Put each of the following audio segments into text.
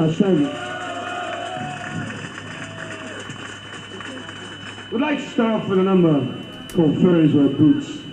much, thank you. We'd like to start off with a number called Fairies Wear Boots.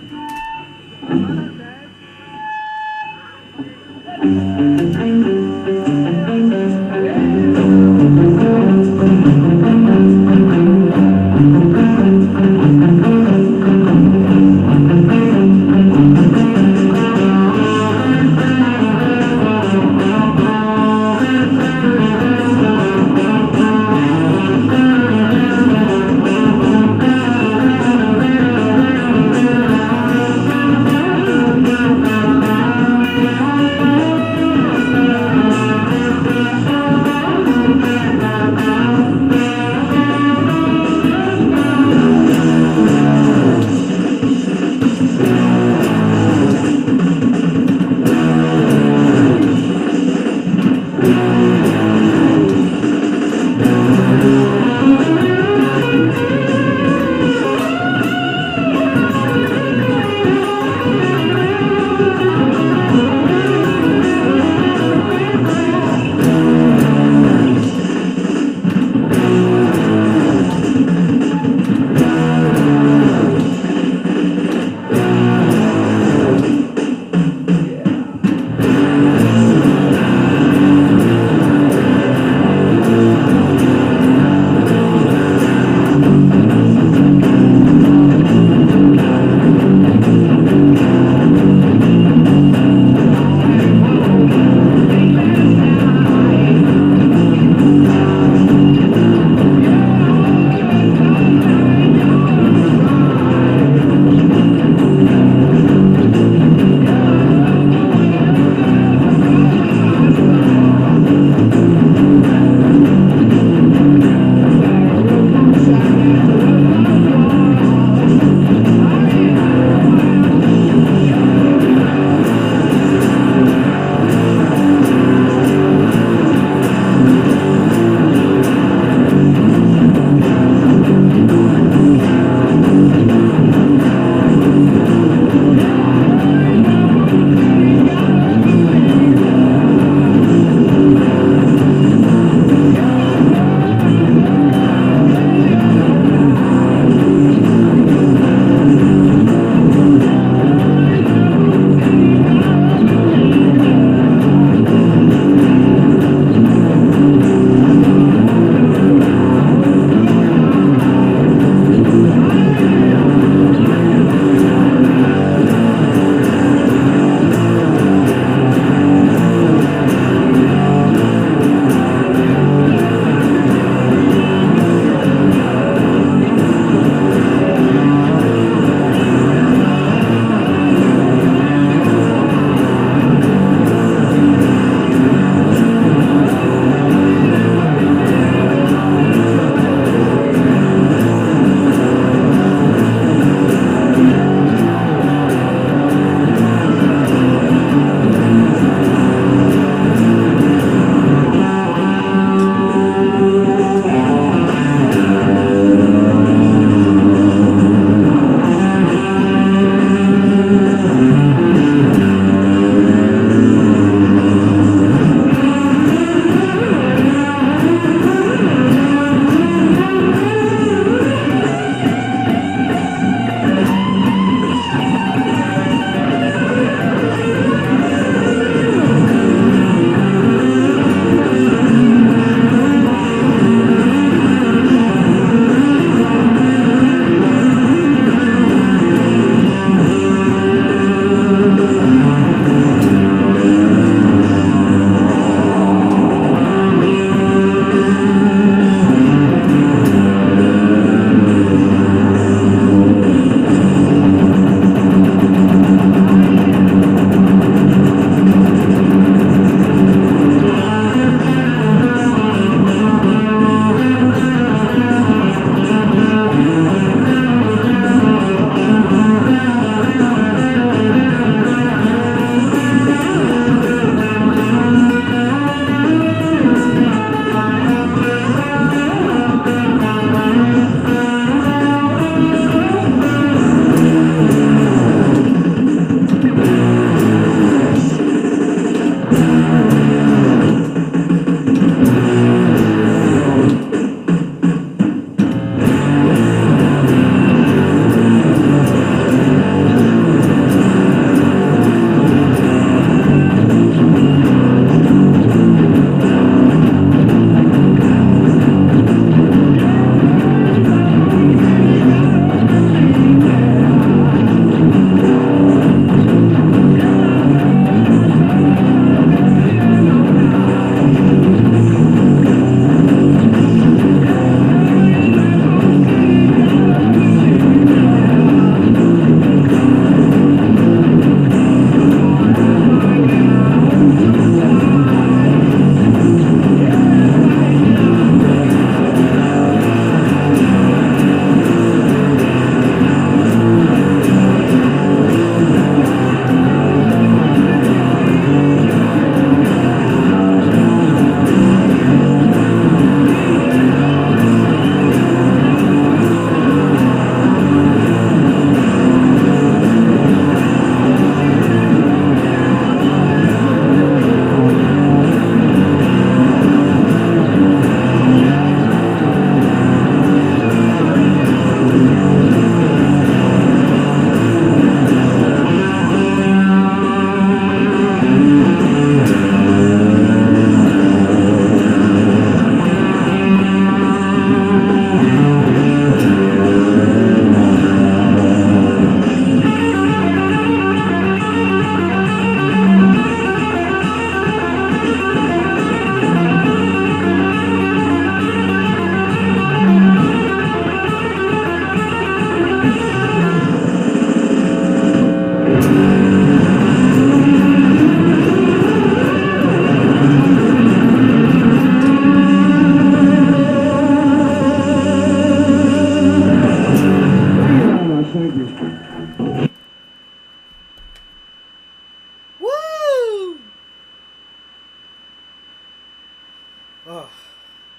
Oh,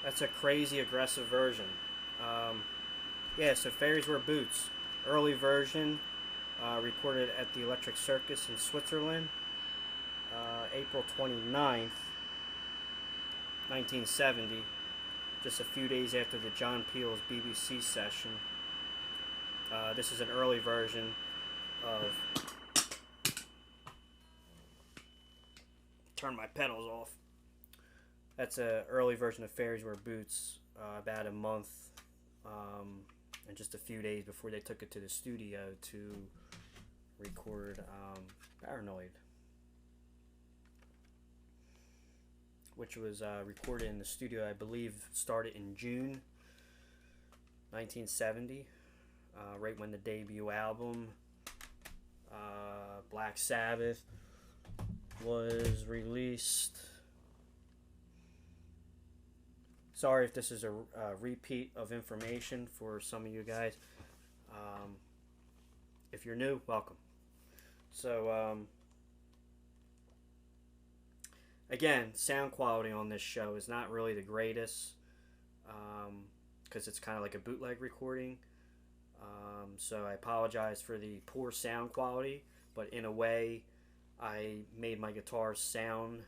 that's a crazy aggressive version. Yeah, so Fairies Wear Boots, early version, recorded at the Electric Circus in Switzerland, April 29th, 1970, just a few days after the John Peel's BBC session. This is an early version of... Turn my pedals off. That's an early version of Fairies Wear Boots, about a month and just a few days before they took it to the studio to record Paranoid, which was recorded in the studio, I believe, started in June 1970, right when the debut album, Black Sabbath, was released. Sorry if this is a repeat of information for some of you guys. If you're new, welcome. So, again, sound quality on this show is not really the greatest, because it's kind of like a bootleg recording. So I apologize for the poor sound quality, but in a way, I made my guitar sound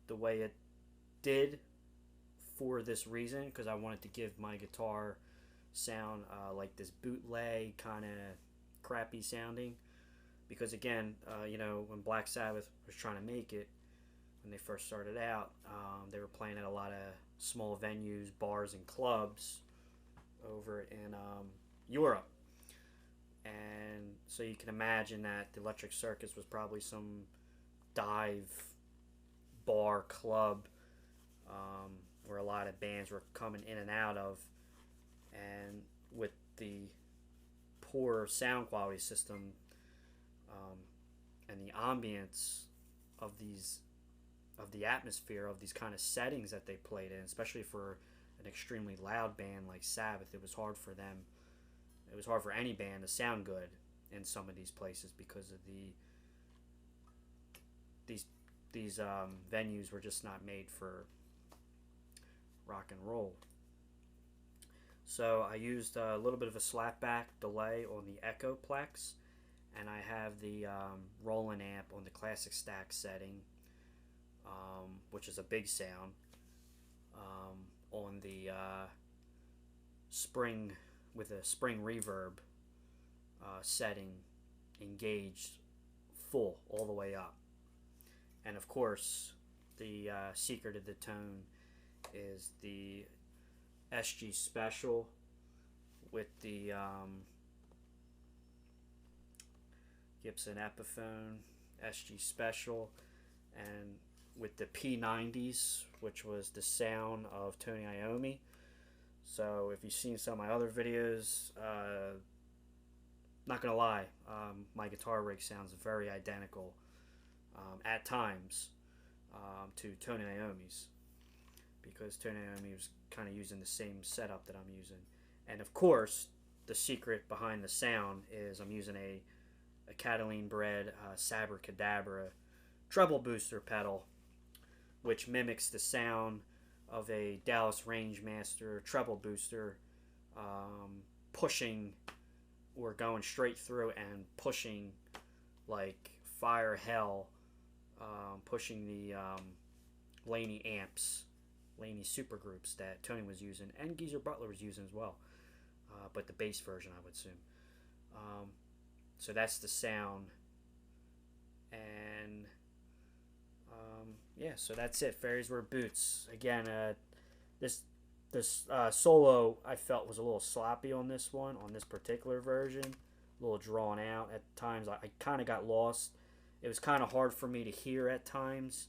the way it did for this reason, because I wanted to give my guitar sound like this bootleg kind of crappy sounding. Because again, when Black Sabbath was trying to make it, when they first started out, they were playing at a lot of small venues, bars, and clubs over in Europe. And so you can imagine that the Electric Circus was probably some dive bar club where a lot of bands were coming in and out of. And with the poor sound quality system and the ambience of the atmosphere of these kind of settings that they played in, especially for an extremely loud band like Sabbath, it was hard for them. It was hard for any band to sound good in some of these places because of these venues were just not made for rock and roll. So I used a little bit of a slapback delay on the Echo Plex, and I have the Roland amp on the classic stack setting, which is a big sound, on the spring with a spring reverb setting engaged full all the way up. And of course, the secret of the tone is the SG Special with the Gibson Epiphone SG Special, and with the P-90s, which was the sound of Tony Iommi. So if you've seen some of my other videos, not gonna lie, my guitar rig sounds very identical at times to Tony Iommi's, because Tony Iommi was kind of using the same setup that I'm using. And of course, the secret behind the sound is I'm using a Cataline bred Sabre Cadabra treble booster pedal, which mimics the sound of a Dallas Rangemaster treble booster, pushing or going straight through and pushing like fire hell, pushing the Laney amps, Laney Supergroups that Tony was using and Geezer Butler was using as well, but the bass version, I would assume. So that's the sound, and yeah, so that's it. Fairies Wear Boots. Again, this solo I felt was a little sloppy on this one, on this particular version, a little drawn out at times. I kind of got lost. It was kind of hard for me to hear at times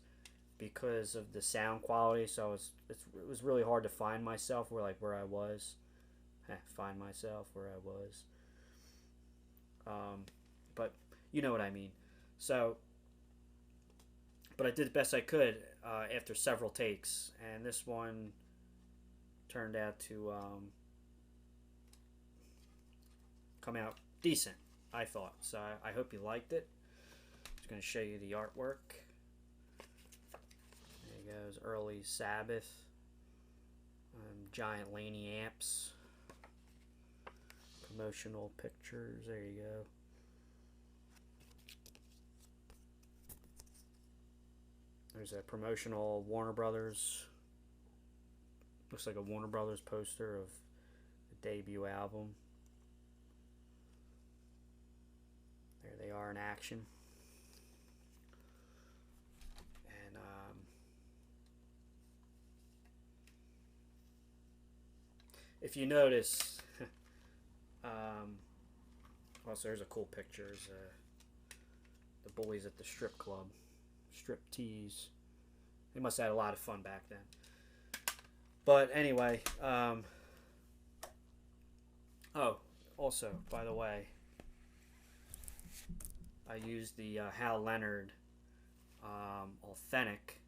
because of the sound quality. So it was really hard to find myself where I was. Find myself where I was. But you know what I mean. So, but I did the best I could after several takes, and this one turned out to come out decent, I thought. So I hope you liked it. Just going to show you the artwork. There goes early Sabbath giant Laney amps. Promotional pictures. There you go. There's a promotional Warner Brothers. Looks like a Warner Brothers poster of the debut album. There they are in action. And if you notice, also there's a cool picture. There's, the boys at the strip club, strip tease. They must have had a lot of fun back then. But anyway, oh, also, by the way, I used the Hal Leonard authentic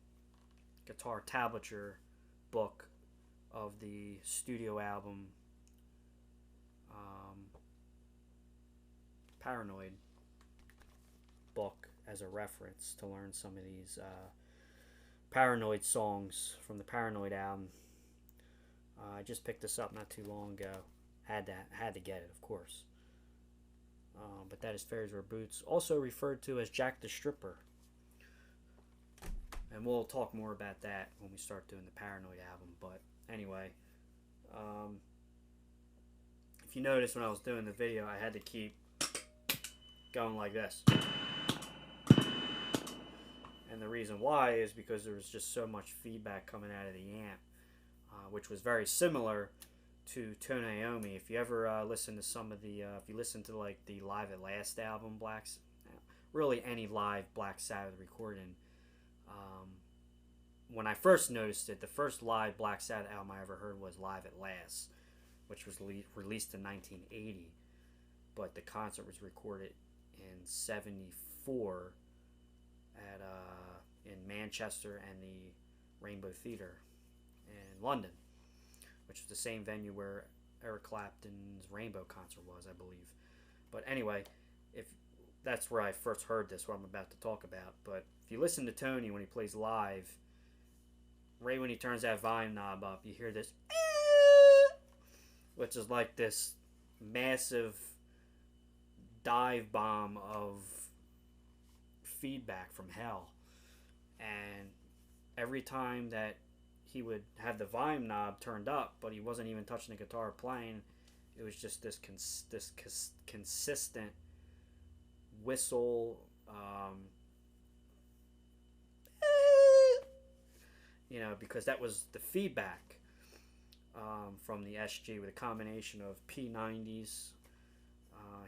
guitar tablature book of the studio album Paranoid book as a reference to learn some of these Paranoid songs from the Paranoid album. I just picked this up not too long ago. Had to get it, of course. But that is Fairies Wear Boots, also referred to as Jack the Stripper. And we'll talk more about that when we start doing the Paranoid album. But anyway, if you notice when I was doing the video, I had to keep going like this. And the reason why is because there was just so much feedback coming out of the amp, which was very similar to Tony Iommi. If you ever listen to some of the, if you listen to like the Live at Last album, really any live Black Sabbath recording, when I first noticed it, the first live Black Sabbath album I ever heard was Live at Last, which was released in 1980, but the concert was recorded in '74 at in Manchester and the Rainbow Theatre in London, which was the same venue where Eric Clapton's Rainbow concert was, I believe. But anyway, if that's where I first heard this, what I'm about to talk about. But if you listen to Tony when he plays live, right when he turns that volume knob up, you hear this, which is like this massive dive bomb of feedback from hell. And every time that he would have the volume knob turned up, but he wasn't even touching the guitar or playing, it was just this consistent whistle, you know, because that was the feedback from the SG with a combination of P-90s.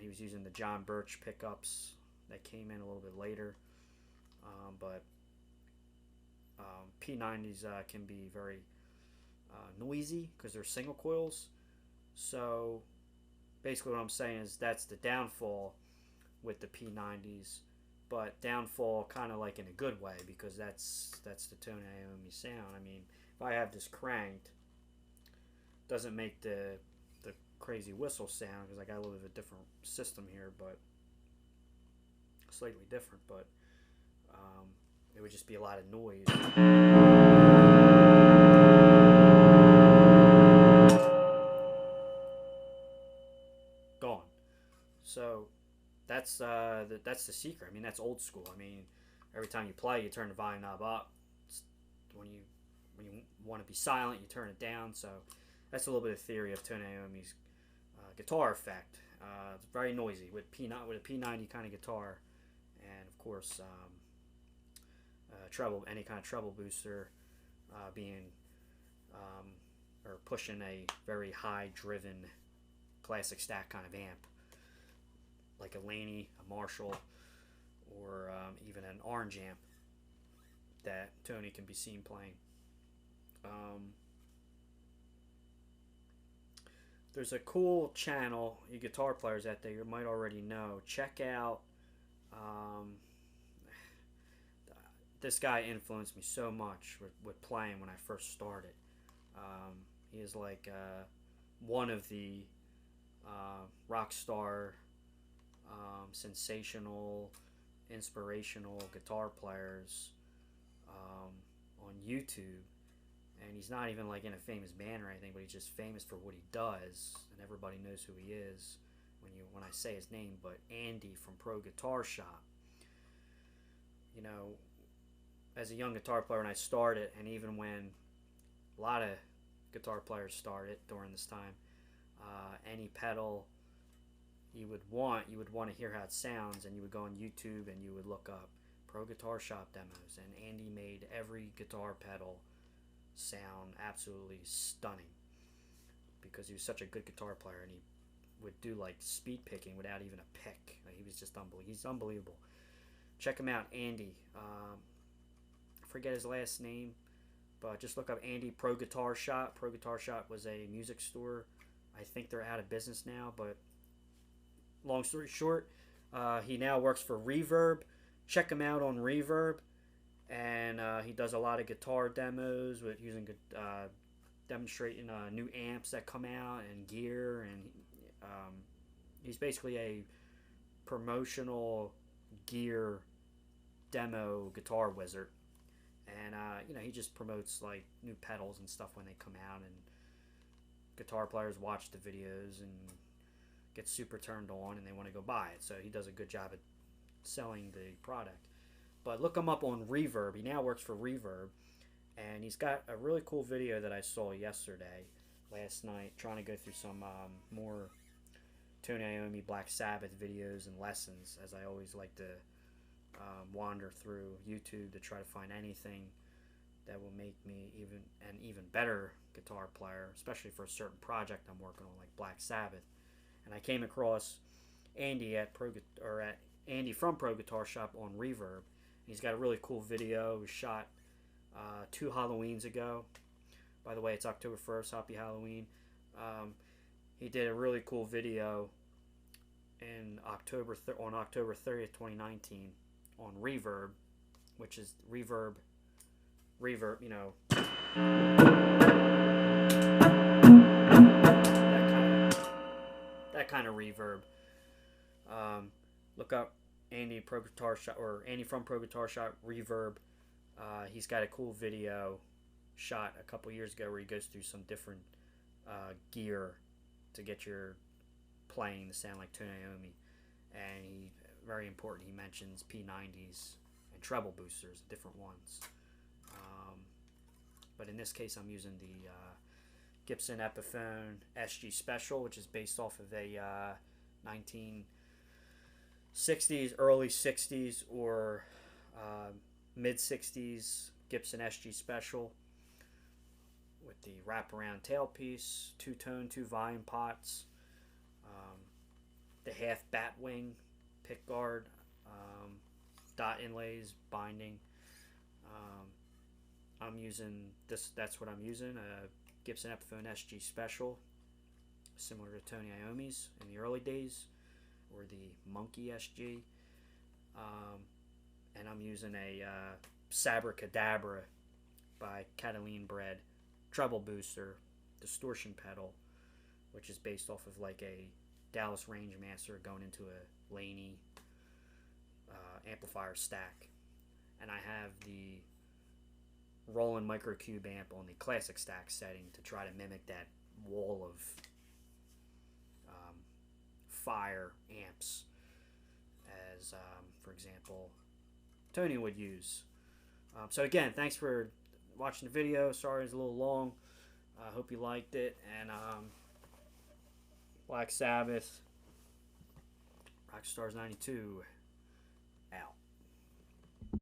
He was using the John Birch pickups that came in a little bit later, but P-90s can be very noisy because they're single coils. So basically what I'm saying is that's the downfall with the P-90s, but downfall kind of like in a good way, because that's the Tony Iommi sound. I mean, if I have this cranked, doesn't make the crazy whistle sound because I got a little bit of a different system here, but slightly different, but it would just be a lot of noise. Gone. So that's the secret. I mean, that's old school. I mean, every time you play, you turn the volume knob up. When you want to be silent, you turn it down. So that's a little bit of theory of Tony Iommi's guitar effect. It's very noisy with a P-90 kind of guitar, and of course treble, any kind of treble booster being or pushing a very high driven classic stack kind of amp, like a Laney, a Marshall, or even an orange amp that Tony can be seen playing. There's a cool channel, you guitar players out there, you might already know. Check out, this guy influenced me so much with playing when I first started. He is like one of the rock star, sensational, inspirational guitar players on YouTube. And he's not even like in a famous band or anything, but he's just famous for what he does, and everybody knows who he is when I say his name. But Andy from Pro Guitar Shop. You know, as a young guitar player when I started, and even when a lot of guitar players started during this time, any pedal you would want to hear how it sounds, and you would go on YouTube and you would look up Pro Guitar Shop demos, and Andy made every guitar pedal sound absolutely stunning because he was such a good guitar player, and he would do like speed picking without even a pick. Like, he was just unbelievable. He's unbelievable. Check him out, Andy. I forget his last name, but just look up Andy Pro Guitar Shop. Pro Guitar Shop was a music store. I think they're out of business now, but long story short, he now works for Reverb. Check him out on Reverb, and he does a lot of guitar demos with using demonstrating new amps that come out and gear, and he's basically a promotional gear demo guitar wizard. And you know, he just promotes like new pedals and stuff when they come out, and guitar players watch the videos and get super turned on, and they want to go buy it. So he does a good job at selling the product. But look him up on Reverb. He now works for Reverb, and he's got a really cool video that I saw last night, trying to go through some more Tony Iommi Black Sabbath videos and lessons, as I always like to wander through YouTube to try to find anything that will make me an even better guitar player, especially for a certain project I'm working on, like Black Sabbath. And I came across Andy Andy from Pro Guitar Shop on Reverb. He's got a really cool video. It was shot 2 Halloweens ago. By the way, it's October 1st. Happy Halloween. He did a really cool video on October 30th, 2019 on Reverb, which is Reverb, you know, that kind of reverb. Look up Andy Pro Guitar Shop, or Andy from Pro Guitar Shop Reverb. He's got a cool video shot a couple years ago where he goes through some different gear to get your playing to sound like Tony Iommi. And very important, he mentions P-90s and treble boosters, different ones. But in this case, I'm using the Gibson Epiphone SG Special, which is based off of a 1960s, early 60s, or mid 60s Gibson SG Special, with the wraparound tailpiece, 2-tone, 2-volume pots, the half bat wing pick guard, dot inlays, binding. I'm using this. That's what I'm using. A Gibson Epiphone SG Special, similar to Tony Iommi's in the early days, or the Monkey SG. And I'm using a Sabracadabra by Cataline Bread treble booster distortion pedal, which is based off of like a Dallas Rangemaster going into a Laney amplifier stack. And I have the Roland Microcube amp on the classic stack setting to try to mimic that wall of fire amps, as for example Tony would use. So again, thanks for watching the video. Sorry it's a little long. I hope you liked it. And Black Sabbath, Rockstars 92.